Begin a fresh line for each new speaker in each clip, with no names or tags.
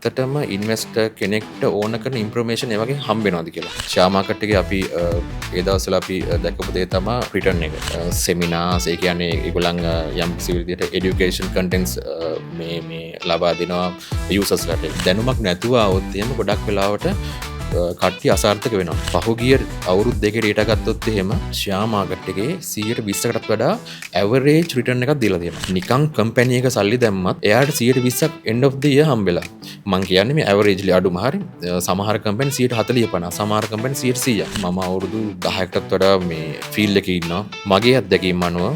ඇත්තටම ඉන්වෙස්ටර් කෙනෙක්ට ඕන කරන ඉන්ෆර්මේෂන් ඒ වගේ හම්බ වෙනවද කියලා. ෂෙයා මාකට් එකේ අපි ඒ දවස්වල අපි දැකපු දේ තමයි රිටර්න් එක. සෙමිනාර්ස් ඒ කියන්නේ ඒගොල්ලන් යම් කිසි විදිහට এডুকেෂන් කන්ටෙන්ට්ස් මේ ලබා දෙනවා යූසර්ස්ලාට. දැනුමක් නැතුව આવොත් එහෙම ගොඩක් වෙලාවට කට්ටිය අසාර්ථක වෙනවා. පහුගිය අවුරුදු දෙකේ ඩේටා ගත්තොත් එහෙම ෂෙයා මාකට් එකේ 120කටත් වඩා ඇවරේජ් රිටර්න් එකක් දීලා තියෙනවා. නිකන් කම්පැනි එක සල්ලි දැම්මත් එයාට 120ක් end of the year හම්බෙලා. මං කියන්නේ මේ ඇවරේජ්ලි අඩුම හරි. සමහර කම්පැනි 140 50, සමහර කම්පැනි 100%. මම අවුරුදු 10කටත් වඩා මේ ෆීල්ඩ් එකේ ඉන්නවා. මගේ අත්දැකීම් අනුව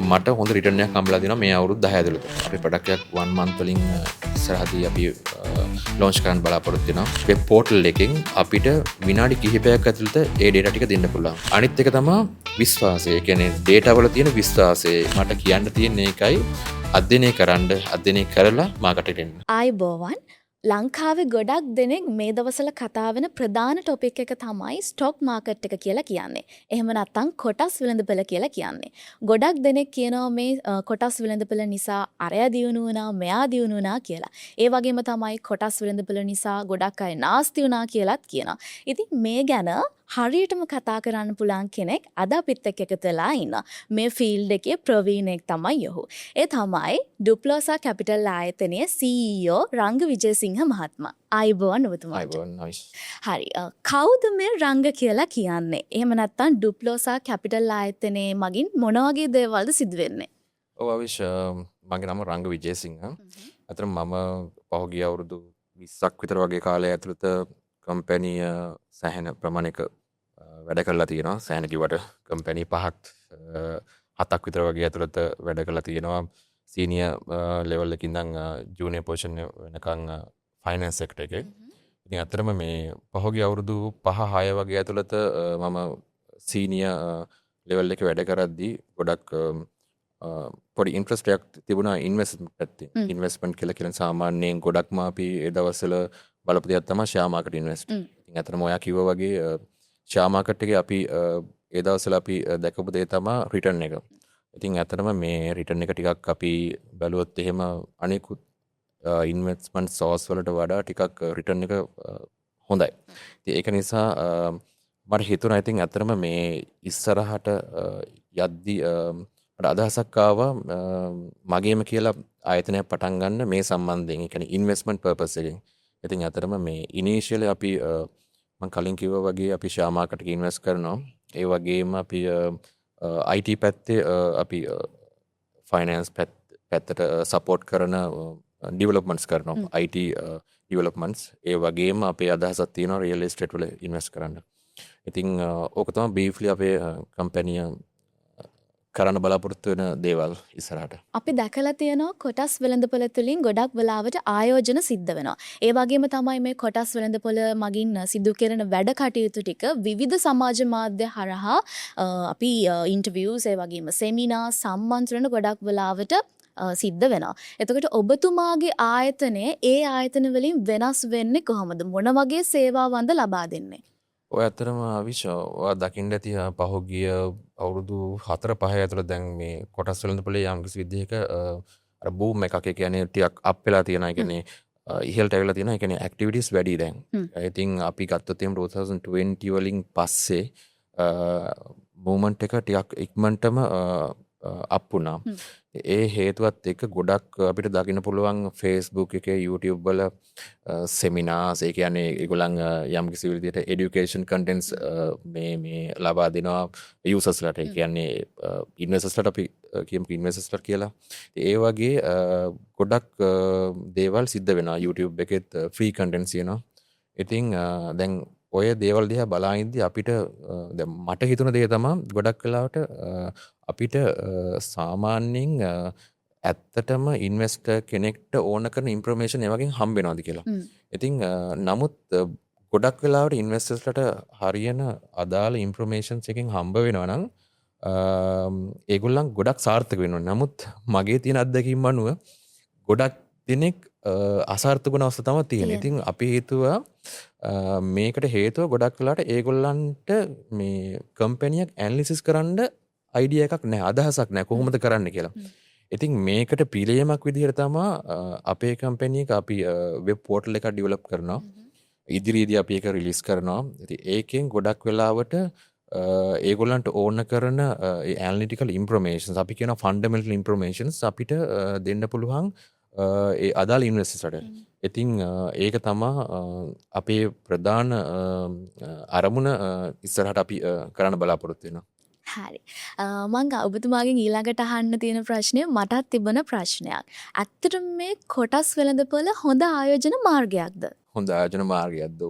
මට හොඳ රිටර්න් එකක් හම්බලා දෙනවා මේ අවුරුදු 10 ඇතුළත. අපි ප්‍රොඩක්ට් එකක් 1 month වලින් ඉස්සරහදී අපි ලොන්ච් කරන්න බලාපොරොත්තු වෙනවා. වෙබ් පෝර්ටල් එකෙන් අපිට විනාඩි කිහිපයක් ඇතුළත ඒ ඩේටා ටික දෙන්න පුළුවන්. අනිත් එක තමයි විශ්වාසය. ඒ කියන්නේ ඩේටා වල තියෙන විශ්වාසය. මට කියන්න තියෙන්නේ ඒකයි අධ්‍යයනය කරලා මාකට් එකට එන්න.
ආයුබෝවන්. ලංකාවේ ගොඩක් දෙනෙක් මේ දවස්වල කතා වෙන ප්‍රධාන ටොපික් එක තමයි ස්ටොක් මාකට් එක කියලා කියන්නේ. එහෙම නැත්නම් කොටස් වෙළඳපොළ කියලා කියන්නේ. ගොඩක් දෙනෙක් කියනවා මේ කොටස් වෙළඳපොළ නිසා අරයා දියුණු වුණා, මෙයා දියුණු වුණා කියලා. ඒ වගේම තමයි කොටස් වෙළඳපොළ නිසා ගොඩක් අය නාස්ති වුණා කියලාත් කියනවා. ඉතින් මේ ගැන හරියටම කතා කරන්න පුළුවන් කෙනෙක් අද අපිත් එක්ක එකතු වෙලා ඉන්නවා. මේ ෆීල්ඩ් එකේ ප්‍රවීණෙක් තමයි ඔහු. ඒ තමයි ඩුප්ලෝසා කැපිටල් ආයතනයේ CEO රංග විජේසිංහ මහත්මයා. ආයුබෝවන් ඔබතුමාට.
ආයුබෝවන් නයිස්.
හරි. කවුද මේ රංග කියලා කියන්නේ? එහෙම නැත්නම් ඩුප්ලෝසා කැපිටල් ආයතනයේ මගින් මොන වගේ දේවල්ද සිදු වෙන්නේ?
ඔව් අවිෂ් මගේ නම රංග විජේසිංහ. අතන මම පහුගිය අවුරුදු 20ක් විතර වගේ කාලය ඇතුළත කම්පැනිය සෑහෙන ප්‍රමාණයක වැඩ කරලා තියෙනවා. සෑහෙන කිව්වට කම්පැනි 7ක් විතර වගේ ඇතුළත වැඩ කරලා තියෙනවා. සීනියර් ලෙවල් එකකින් ඉඳන් ජූනියර් පොසිෂන් වෙනකන් ෆයිනෑන්ස් සෙක්ටර් එකේ. ඉතින් අතරම මේ පහුගිය අවුරුදු 5-6 වගේ ඇතුළත මම සීනියර් ලෙවල් එකේ වැඩ කරද්දී ගොඩක් පොඩි ඉන්ට්‍රස්ට් එකක් තිබුණා ඉන්වෙස්ට්මන්ට් පැත්තේ. ඉන්වෙස්ට්මන්ට් කියලා කියන සාමාන්‍යයෙන් ගොඩක්ම අපි ඒ දවස්වල බලපු දෙයක් තමයි ෂෙයා මාකට් ඉන්වෙස්ට්. ඉතින් අතරම ඔයා කිව්වා වගේ ෂෙයා මාකට් එකේ අපි ඒ දවස්වල අපි දැකපු දේ තමයි රිටර්න් එක. ඉතින් අතරම මේ රිටර්න් එක ටිකක් අපි බැලුවොත් එහෙම අනිකුත් ඉන්වෙස්ට්මන්ට් සෝස් වලට වඩා ටිකක් රිටර්න් එක හොඳයි. ඉතින් ඒක නිසා මට හිතුණා ඉතින් අතරම මේ ඉස්සරහට යද්දී මට අදහසක් ආවා මගේම කියලා ආයතනයක් පටන් ගන්න මේ සම්බන්ධයෙන්. ඒ කියන්නේ ඉන්වෙස්ට්මන්ට් පර්පස් එකෙන්. ඉතින් අතරම මේ ඉනිෂියලි අපි මම කලින් කිව්වා වගේ අපි ෂෙයා මාකට් එකේ ඉන්වෙස්ට් කරනවා. ඒ වගේම අපි IT පැත්තේ අපි ෆයිනෑන්ස් පැත්තට සපෝට් කරන ඩෙවලොප්මන්ට්ස් කරනවා. IT ඩෙවලොප්මන්ට්ස්. ඒ වගේම අපේ අදහසක් තියෙනවා රියල් එස්ටේට් වල ඉන්වෙස්ට් කරන්න. ඉතින් ඕක තමයි බීෆ්ලි අපේ කම්පැනිය කරන්න බලාපොරොත්තු වෙන දේවල් ඉස්සරහට.
අපි දැකලා තියෙනවා කොටස් වෙළඳපොළ තුලින් ගොඩක් වෙලාවට ආයෝජන සිද්ධ වෙනවා. ඒ වගේම තමයි මේ කොටස් වෙළඳපොළ මගින් සිදු කරන වැඩ කටයුතු ටික විවිධ සමාජ මාධ්‍ය හරහා අපි ඉන්ටර්විව්ස් ඒ වගේම සෙමිනාර් සම්මන්ත්‍රණ ගොඩක් වෙලාවට සිද්ධ වෙනවා. එතකොට ඔබතුමාගේ ආයතනය ඒ ආයතන වලින් වෙනස් වෙන්නේ කොහොමද? මොන වගේ සේවාවන්ද ලබා දෙන්නේ?
ඔය ඇත්තටම අවිෂ ඔයා දකින්න ඇති පහුගිය අවුරුදු 4-5 ඇතුළත දැන් මේ කොටස් වෙළඳපොලේ යම් කිසි විදිහක අර බූම් එකක් ඒ කියන්නේ ටිකක් අප් වෙලා තියෙනවා. ඒ කියන්නේ ඉහළට ඇවිල්ලා තියෙනවා. ඒ කියන්නේ ඇක්ටිවිටීස් වැඩි දැන්. ඉතින් අපි ගත්තොත් එම් 2020 වලින් පස්සේ මූවමන්ට් එක ටිකක් ඉක්මනටම අප් වුණා. ඒ හේතුවත් එක්ක ගොඩක් අපිට දකින්න පුළුවන් Facebook එකේ YouTube වල සෙමිනාර්ස් ඒ කියන්නේ ඒගොල්ලන් යම් කිසි විදිහට এডুকেෂන් කන්ටෙන්ට්ස් මේ ලබා දෙනවා යූසර්ස්ලාට. ඒ කියන්නේ ඉන්වෙස්ටර්ස්ලාට අපි කියමු ඉන්වෙස්ටර්ස්ලා කියලා. ඒ වගේ ගොඩක් දේවල් සිද්ධ වෙනවා. YouTube එකෙත් ෆ්‍රී කන්ටෙන්ට්ස් තියෙනවා. ඉතින් දැන් ඔය දේවල් දිහා බලාගෙන අපිට දැන් මට හිතුණ දේ තමයි ගොඩක් වෙලාවට අපිට සාමාන්‍යයෙන් ඇත්තටම ඉන්වෙස්ටර් කෙනෙක්ට ඕන කරන ඉන්ෆර්මේෂන් ඒ වගේ හම්බ වෙනවද කියලා. ඉතින් නමුත් ගොඩක් වෙලාවට ඉන්වෙස්ටර්ස්ලට හරියන අදාළ ඉන්ෆර්මේෂන්ස් එකෙන් හම්බ වෙනවා නම් ඒගොල්ලන් ගොඩක් සාර්ථක වෙනවා. නමුත් මගේ තියෙන අත්දැකීම් අනුව ගොඩක් දෙනෙක් අසාර්ථක වුණ අවස්ථා තමයි තියෙන්නේ. ඉතින් අපි හිතුවා මේකට හේතුව ගොඩක් වෙලාවට ඒගොල්ලන්ට මේ කම්පැනියක් ඇනලිසිස් කරන්න අයිඩියා එකක් නැහැ, අදහසක් නැහැ කොහොමද කරන්න කියලා. ඉතින් මේකට පිළියමක් විදිහට තමා අපේ කම්පැනි එක අපි වෙබ් පෝර්ටල් එකක් ඩිවලොප් කරනවා. ඉදිරියේදී අපි ඒක රිලීස් කරනවා. ඉතින් ඒකෙන් ගොඩක් වෙලාවට ඒගොල්ලන්ට ඕන කරන ඇනලිටිකල් ඉන්ෆර්මේෂන්ස් අපි කියන ෆන්ඩමෙන්ටල් ඉන්ෆර්මේෂන්ස් අපිට දෙන්න පුළුවන් ඒ අදාළ ඉන්වෙස්ටර්ස්ට. ඉතින් ඒක තමා අපේ ප්‍රධාන අරමුණ ඉස්සරහට අපි කරන්න බලාපොරොත්තු වෙනවා.
හරි. මං ඔබතුමාගෙන් ඊළඟට අහන්න තියෙන ප්‍රශ්නය මටත් තිබෙන ප්‍රශ්නයක්. ඇත්තටම මේ කොටස් වෙළඳපොළ හොඳ ආයෝජන මාර්ගයක්ද?
හොඳ ආයෝජන මාර්ගයක්ද?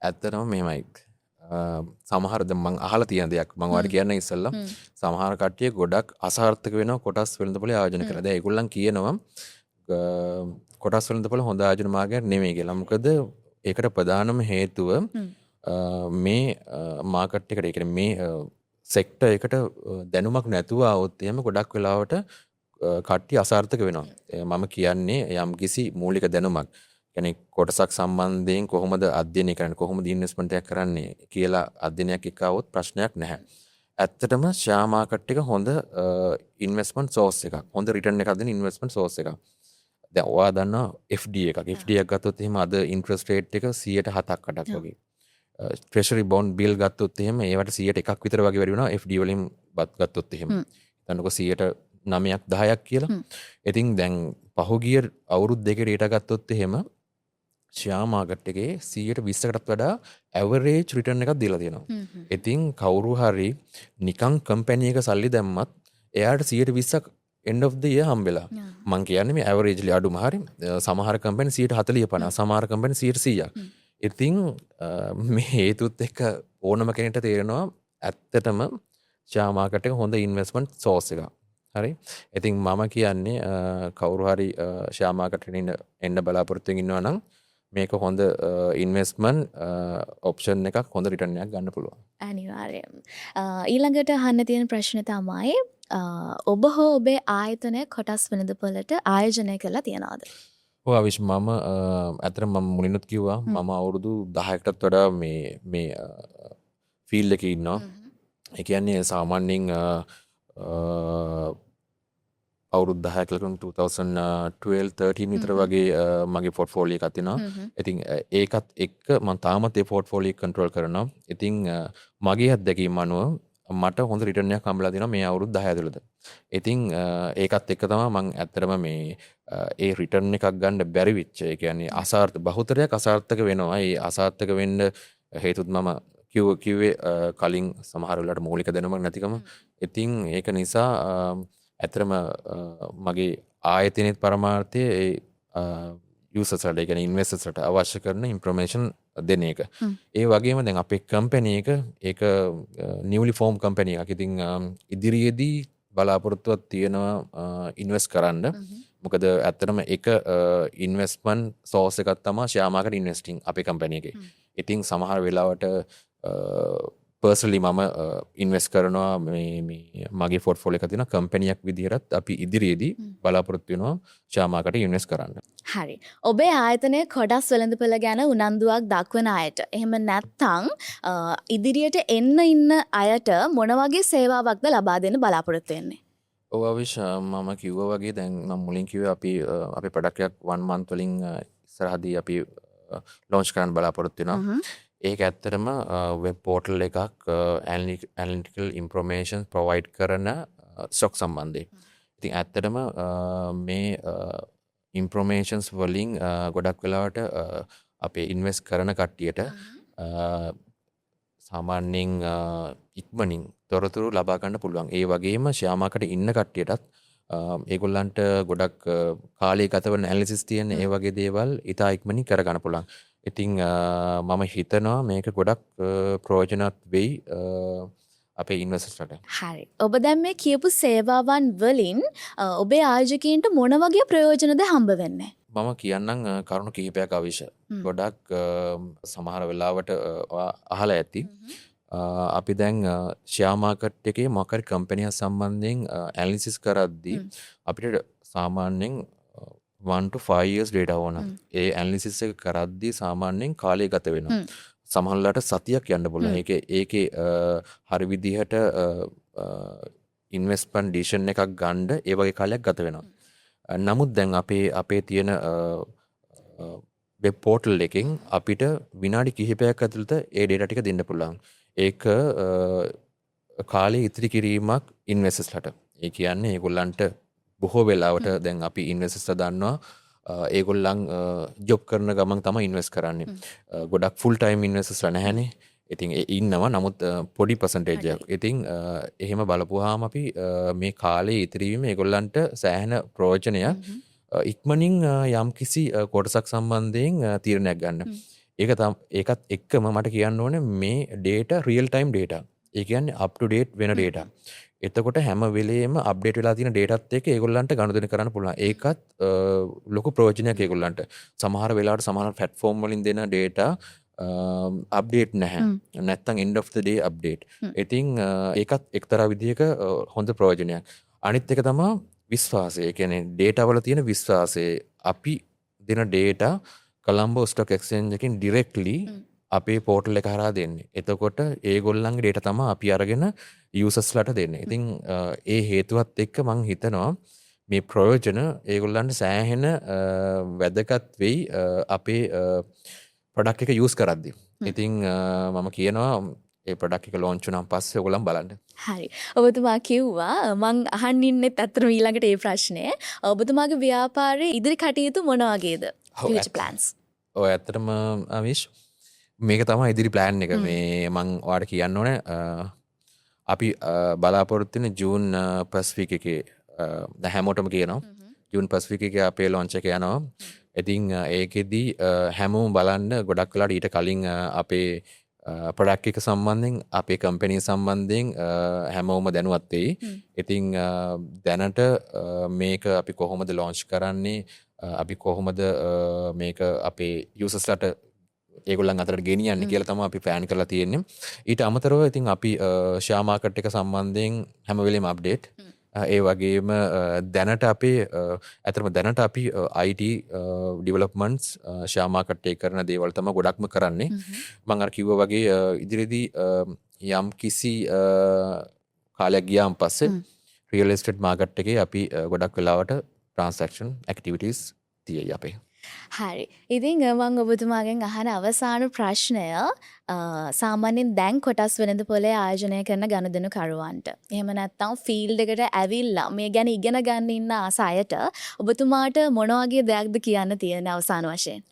ඇත්තටම මෙහෙමයි. සමහරද මං අහලා තියෙන දෙයක් මං ඔයාලට කියන්න ඉස්සෙල්ලා සමහර කට්ටිය ගොඩක් අසාර්ථක වෙනවා කොටස් වෙළඳපොළ ආයෝජන කරලා. දැන් ඒගොල්ලන් කියනවා කොටස් වෙළඳපොළ හොඳ ආයෝජන මාර්ගයක් නෙමෙයි කියලා. මොකද ඒකට ප්‍රධානම හේතුව මේ මාකට් එකට, ඒ කියන්නේ මේ සෙක්ටර් එකට දැනුමක් නැතුව આવොත් එහෙම ගොඩක් වෙලාවට කට්ටිය අසාර්ථක වෙනවා. මම කියන්නේ යම්කිසි මූලික දැනුමක්. කියන්නේ කොටසක් සම්බන්ධයෙන් කොහොමද අධ්‍යයනය කරන්නේ, කොහොමද ඉන්වෙස්ට්මන්ට් එකක් කරන්නේ කියලා අධ්‍යයනයක් එක්ක આવොත් ප්‍රශ්නයක් නැහැ. ඇත්තටම ෂෙයා මාකට් එක හොඳ ඉන්වෙස්ට්මන්ට් සෝස් එකක්. හොඳ රිටර්න් එකක් දෙන ඉන්වෙස්ට්මන්ට් සෝස් එකක්. දැන් ඔයා දන්නා FD එකක්. FD එකක් ගත්තොත් එහෙම අද ඉන්ට්‍රස්ට් රේට් එක 7%ක් 8%ක් වගේ. ට්‍රෙෂරි බොන්ඩ් බිල් ගත්තොත් එහෙම ඒවට 101ක් විතර වගේ වැඩි වෙනවා FD වලින් ගත්තොත් එහෙම. හිතන්නකෝ 9ක් 10ක් කියලා. ඉතින් දැන් පහුගිය අවුරුදු දෙකේ ඩේටා ගත්තොත් එහෙම ෂෙයා මාකට් එකේ 120කටත් වඩා ඇවරේජ් රිටර්න් එකක් දීලා තියෙනවා. ඉතින් කවුරු හරි නිකන් කම්පැනි එක සල්ලි දැම්මත් එයාට 120ක් end of the year හම්බෙලා. මං කියන්නේ මේ ඇවරේජ්ලි අඩුම හරි. සමහර කම්පැනි 140 50, සමහර කම්පැනි 100ක්. ඉතින් මේ හේතුත් එක්ක ඕනම කෙනෙක්ට තේරෙනවා ඇත්තටම ෂෙයා මාකට් එක හොඳ ඉන්වෙස්ට්මන්ට් සෝස් එකක්. හරි. ඉතින් මම කියන්නේ කවුරු හරි ෂෙයා මාකට් එකට එන්න බලාපොරොත්තු වෙමින් ඉන්නවා නම් මේක හොඳ ඉන්වෙස්ට්මන්ට් ඔප්ෂන් එකක්, හොඳ රිටර්න් එකක් ගන්න පුළුවන්.
අනිවාර්යයෙන්. ඊළඟට අහන්න තියෙන ප්‍රශ්නේ තමයි ඔබ හෝ ඔබේ ආයතනය කොටස් වෙළඳපොළට ආයෝජනය කරලා තියනවාද?
ඔව් අවිෂ්, මම අතරම මම මුලිනුත් කිව්වා මම අවුරුදු 10කටත් වඩා මේ ෆීල්ඩ් එකේ ඉන්නවා. ඒ කියන්නේ සාමාන්‍යයෙන් අවුරුදු 10ක් ලකුණු 2012-13 විතර වගේ මගේ පොර්ට්ෆෝලියෝ එකක් තියෙනවා. ඉතින් ඒකත් එක්ක මම තාමත් ඒ පොර්ට්ෆෝලියෝ එක කන්ට්‍රෝල් කරනවා. ඉතින් මගේ අත්දැකීම් අනුව මට හොඳ රිටර්න් එකක් හම්බලා තියෙනවා මේ අවුරුදු 10 ඇතුළත. ඉතින් ඒකත් එක්ක තමයි මම ඇත්තටම මේ ඒ රිටර්න් එකක් ගන්න බැරි වෙච්ච, ඒ කියන්නේ බහුතරයක් අසාර්ථක වෙනවා. ඒ අසාර්ථක වෙන්න හේතුත් මම කිව්වේ කලින් සමහර වෙලාවට මූලික දැනුමක් නැතිකම. ඉතින් ඒක නිසා ඇතරම මගේ ආයතනයේ පරමාර්ථය ඒ යූසර්ස්ලට, ඒ කියන්නේ ඉන්වෙස්ටර්ස්ලට අවශ්‍ය කරන ඉන්ෆර්මේෂන් දෙන එක. ඒ වගේම දැන් අපේ කම්පැනි එක ඒක නිව්ලි ෆෝම් කම්පැනි එකක්. ඉතින් ඉදිරියේදී බලාපොරොත්තුවක් තියෙනවා ඉන්වෙස්ට් කරන්න. මොකද ඇත්තටම එක ඉන්වෙස්ට්මන්ට් සෝස් එකක් තමයි ෂෙයා මාකට් ඉන්වෙස්ටිං අපේ කම්පැනි එකේ. ඉතින් සමහර වෙලාවට පර්සනලි මම ඉන්වෙස්ට් කරනවා මේ මගේ පොර්ට්ෆෝලියෝ එකක තියෙන කම්පැනියක් විදිහට අපි ඉදිරියේදී බලාපොරොත්තු වෙනවා ෂෙයා මාකට් ඉන්වෙස්ට් කරන්න.
හරි. ඔබේ ආයතනයේ කොටස් වෙළඳපොළ ගැන උනන්දුවක් දක්වන අයට, එහෙම නැත්නම් ඉදිරියට එන්න ඉන්න අයට මොන වගේ සේවාවක්ද ලබා දෙන්න බලාපොරොත්තු වෙන්නේ?
ඔව් අවිෂ්, මම කිව්වා වගේ දැන් මම මුලින් කිව්වේ අපි අපේ ප්‍රොඩක්ට් එකක් 1 month වලින් ඉස්සරහදී අපි ලොන්ච් කරන්න බලාපොරොත්තු වෙනවා. ඒක ඇත්තටම වෙබ් පෝර්ටල් එකක් ඇනලිටිකල් ඉන්ෆර්මේෂන් ප්‍රොවයිඩ් කරන ස්ටොක් සම්බන්ධයෙන්. ඉතින් ඇත්තටම මේ ඉන්ෆර්මේෂන්ස් වලින් ගොඩක් වෙලාවට අපේ ඉන්වෙස්ට් කරන කට්ටියට සාමාන්‍යයෙන් ඉක්මනින් තොරතුරු ලබා ගන්න පුළුවන්. ඒ වගේම ෂෙයා මාකට් ඉන්න කට්ටියටත් ඒගොල්ලන්ට ගොඩක් කාලය ගත වෙන ඇනලිසිස් තියෙන ඒ වගේ දේවල් ඉතා ඉක්මනින් කර ගන්න පුළුවන්. ඉතින් මම හිතනවා මේක ගොඩක් ප්‍රයෝජනවත් වෙයි අපේ ඉන්වෙස්ටර්ස්ලට.
හරි. ඔබ දැන් මේ කියපු සේවාවන් වලින් ඔබේ ආයෝජකයින්ට මොන වගේ ප්‍රයෝජනද හම්බ වෙන්නේ?
මම කියන්නම් කරුණු කිහිපයක් අවිෂ. ගොඩක් සමහර වෙලාවට අහලා ඇති. අපි දැන් ෂෙයා මාකට් එකේ මොකක් හරි කම්පැනියක් සම්බන්ධයෙන් ඇනලිසිස් කරද්දී අපිට සාමාන්‍යයෙන් 1 to 5 years data ඕන. ඒ ඇනලිසිස් එක කරද්දී සාමාන්‍යයෙන් කාලය ගත වෙනවා. සමහරවිට සතියක් යන්න පුළුවන්. ඒකේ හරි විදිහට ඉන්වෙස්ට්මන්ට් ඩිසිෂන් එකක් ගන්න ඒ වගේ කාලයක් ගත වෙනවා. නමුත් දැන් අපේ තියෙන වෙබ් පෝර්ටල් එකෙන් අපිට විනාඩි කිහිපයක් ඇතුළත ඒ ඩේටා ටික දෙන්න පුළුවන්. ඒක කාලේ ඉතිරි කිරීමක් ඉන්වෙස්ටර්ස්ලට. ඒ කියන්නේ ඒගොල්ලන්ට බොහෝ වෙලාවට දැන් අපි ඉන්වෙස්ටර්ස්ලා දන්නවා ඒගොල්ලන් ජොබ් කරන ගමන් තමයි ඉන්වෙස්ට් කරන්නේ. ගොඩක් ෆුල් ටයිම් ඉන්වෙස්ටර්ස්ලා නැහැනේ. ඉතින් ඉන්නවා නමුත් පොඩි පර්සන්ටේජ් එකක්. ඉතින් එහෙම බලපුවාම අපි මේ කාලේ ඉතිරිවීම ඒගොල්ලන්ට සෑහෙන ප්‍රයෝජනයක්. ඉක්මනින් යම්කිසි කොටසක් සම්බන්ධයෙන් තීරණයක් ගන්න. ඒකත් එක්කම මට කියන්න ඕනේ මේ data real time data. ඒ කියන්නේ up to date වෙන data. එතකොට හැම වෙලේම අප්ඩේට් වෙලා තියෙන ඩේටාත් එක්ක ඒගොල්ලන්ට ගනුදෙනු කරන්න පුළුවන්. ඒකත් ලොකු ප්‍රයෝජනයක් ඒගොල්ලන්ට. සමහර වෙලාවට සමහර platform වලින් දෙන data අප්ඩේට් නැහැ. නැත්තම් end of the day update. ඉතින් ඒකත් එක්තරා විදිහක හොඳ ප්‍රයෝජනයක්. අනිත් එක තමයි විශ්වාසය. ඒ කියන්නේ data වල තියෙන විශ්වාසය. අපි දෙන data කොලම්බෝ ස්ටොක් එක්ස්චේන්ජ් එකෙන් directly අපේ පෝර්ටල් එක හරහා දෙන්නේ. එතකොට ඒගොල්ලන්ගේ data තමයි අපි අරගෙන users-ලට දෙන්නේ. ඉතින් ඒ හේතුවත් එක්ක මම හිතනවා මේ ප්‍රයෝජන ඒගොල්ලන්ට සෑහෙන වැදගත් වෙයි අපේ ප්‍රොඩක්ට් එක යූස් කරද්දී. ඉතින් මම කියනවා ඒ ප්‍රොඩක්ට් එක ලොන්ච් වුණාන් පස්සේ ඔයගොල්ලන් බලන්න.
හරි. ඔබතුමා කිව්වා මං අහන්න ඉන්නෙත් අත්‍තරම ඊළඟට මේ ප්‍රශ්නේ. ඔබතුමාගේ ව්‍යාපාරයේ ඉදිරි කටයුතු මොන වගේද? future plans.
ඔය ඇත්තටම අවිෂ් මේක තමයි ඉදිරි ප්ලෑන් එක. මේ මං ඔයාලට කියන්න ඕනේ අපි බලාපොරොත්තු වෙන ජූන් පැසිෆික් එකේ දැන් හැමෝටම කියනවා ජූන් පැසිෆික් එකේ අපේ ලොන්ච් එක යනවා. ඉතින් ඒකෙදි හැමෝම බලන්න ගොඩක් වෙලාට ඊට කලින් අපේ ප්‍රොඩක්ට් එක සම්බන්ධයෙන් අපේ කම්පැනි සම්බන්ධයෙන් හැමෝම දැනුවත් වෙයි. ඉතින් දැනට මේක අපි කොහොමද ලොන්ච් කරන්නේ අපි කොහොමද මේක අපේ යූසර්ස්ලට ඒගොල්ලන් අතරට ගෙනියන්නේ කියලා තමයි අපි ප්ලෑන් කරලා තියෙන්නේ. ඊට අමතරව ඉතින් අපි ෂෙයා මාකට් එක සම්බන්ධයෙන් හැම වෙලේම අප්ඩේට් ඒ වගේම දැනට අපේ ඇතරම දැනට අපි IT ඩිවලොප්මන්ට්ස් ෂෙයා මාකට් එක කරන දේවල් තමයි ගොඩක්ම කරන්නේ. මම අර කිව්වා වගේ ඉදිරියේදී යම් කිසි කාලයක් ගියාන් පස්සේ රියල් එස්ටේට් මාකට් එකේ අපි ගොඩක් වෙලාවට ට්‍රාන්සැක්ෂන් ඇක්ටිවිටීස් තියෙයි අපේ.
හරි. ඉතින් මම ඔබතුමාගෙන් අහන අවසාන ප්‍රශ්නය සාමාන්‍යයෙන් දැන් කොටස් වෙළඳපොලේ ආයෝජනය කරන ගනුදෙනු කරුවන්ට. එහෙම නැත්නම් ෆීල්ඩ් එකට ඇවිල්ලා මේ ගැන ඉගෙන ගන්න ඉන්න අයට ඔබතුමාට මොන වගේ දෙයක්ද කියන්න තියෙන අවසාන වශයෙන්?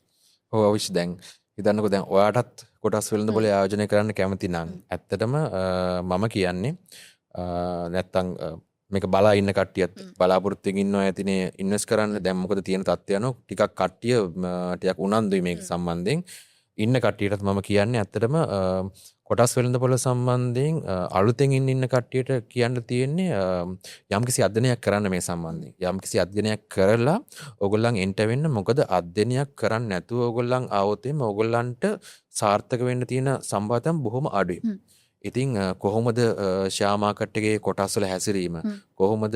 ඔව් අවිෂ් දැන් හිතන්නකෝ දැන් ඔයාටත් කොටස් වෙළඳපොලේ ආයෝජනය කරන්න කැමති නම් ඇත්තටම මම කියන්නේ නැත්තම් මේක බලා ඉන්න කට්ටියත් බලාපොරොත්තුෙන් ඉන්නවා ඇතිනේ ඉන්වෙස්ට් කරන්න. දැන් මොකද තියෙන තත්ත්වය අනුව ටිකක් කට්ටිය ටිකක් උනන්දුයි මේක සම්බන්ධයෙන්. ඉන්න කට්ටියටත් මම කියන්නේ ඇත්තටම කොටස් වෙළඳපොළ සම්බන්ධයෙන් අලුතෙන් ඉන්න කට්ටියට කියන්න තියෙන්නේ යම්කිසි අධ්‍යයනයක් කරන්න මේ සම්බන්ධයෙන්. යම්කිසි අධ්‍යයනයක් කරලා ඕගොල්ලන් එන්ට වෙන්න. මොකද අධ්‍යයනයක් කරන්නේ නැතුව ඕගොල්ලන් ආවොත් එimhe ඕගොල්ලන්ට සාර්ථක වෙන්න තියෙන සම්භාවිතයන් බොහොම අඩුයි. ඉතින් කොහොමද ෂෙයා මාකට් එකේ කොටස් වල හැසිරීම කොහොමද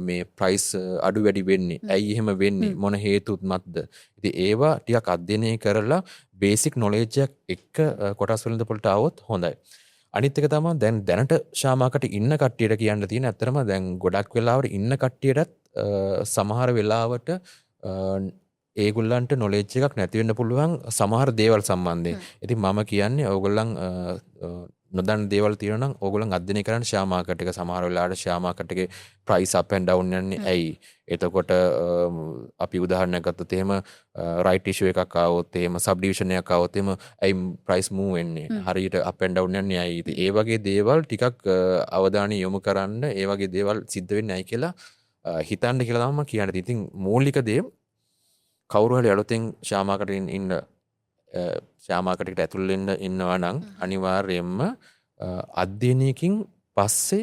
මේ ප්‍රයිස් අඩු වැඩි වෙන්නේ ඇයි එහෙම වෙන්නේ මොන හේතුත් මතද ඉතින් ඒවා ටිකක් අධ්‍යයනය කරලා බේසික් නොලෙජ් එකක් එක්ක කොටස් වෙළඳපොළට આવොත් හොඳයි. අනිත් එක තමයි දැන් දැනට ෂෙයා මාකට් ඉන්න කට්ටියට කියන්න තියෙන ඇත්තටම දැන් ගොඩක් වෙලාවට ඉන්න කට්ටියටත් සමහර වෙලාවට ඒගොල්ලන්ට නොලෙජ් එකක් නැති වෙන්න පුළුවන් සමහර දේවල් සම්බන්ධයෙන්. ඉතින් මම කියන්නේ ඕගොල්ලන් නොදන්න දේවල් තියෙනවා නම් ඕගොල්ලන් අධ්‍යයනය කරන්න ෂෙයා මාකට් එක. සමහර වෙලාවට ෂෙයා මාකට් එකේ ප්‍රයිස් අප් ඇන්ඩ් ඩවුන් යන්නේ ඇයි? එතකොට අපි උදාහරණයක් ගත්තොත් එහෙම රයිට් ඉෂුව එකක් ආවොත් එහෙම සබ් ඩිවිෂන් එකක් ආවොත් එහෙම ඇයි ප්‍රයිස් මූව් වෙන්නේ? හරියට අප් ඇන්ඩ් ඩවුන් යන්නේ ඇයි? ඉතින් ඒ වගේ දේවල් ටිකක් අවධානය යොමු කරන්න ඒ වගේ දේවල් සිද්ධ වෙන්නේ ඇයි කියලා හිතන්න කියලා තමයි මම කියන්නේ. ඉතින් මූලික දේ කවුරු හරි අලුතෙන් ෂෙයා මාකට් එකේ ඉන්න ෂෙයා මාකට් එකට ඇතුල් වෙන්න ඉන්නවා නම් අනිවාර්යයෙන්ම අධ්‍යයනයකින් පස්සේ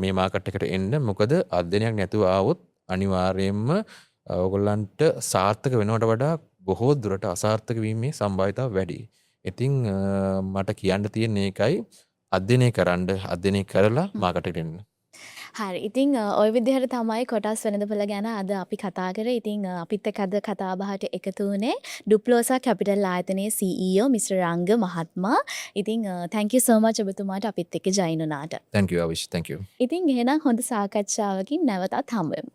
මේ මාකට් එකට එන්න. මොකද අධ්‍යයනයක් නැතුව ආවොත් අනිවාර්යයෙන්ම ඔයගොල්ලන්ට සාර්ථක වෙනවට වඩා බොහෝ දුරට අසාර්ථක වීමේ සම්භාවිතාව වැඩි. ඉතින් මට කියන්න තියෙන්නේ ඒකයි අධ්‍යයනය කරන්න අධ්‍යයනය කරලා මාකට් එකට එන්න.
හරි ඉතින් ඔය විදිහට තමයි කොටස් වෙනදපළ ගැන අද අපි කතා කරේ. ඉතින් අපිත් එක්ක අද කතා බහට එකතු වුණේ ඩුප්ලෝසා කැපිටල් ආයතනයේ CEO මිස්ටර් රංග මහත්මයා. ඉතින් thank you so much ඔබතුමාට අපිත් එක්ක join වුණාට.
thank you අවිෂ් thank you
ඉතින් එහෙනම් හොඳ සාකච්ඡාවකින් නැවතත් හමු වෙමු.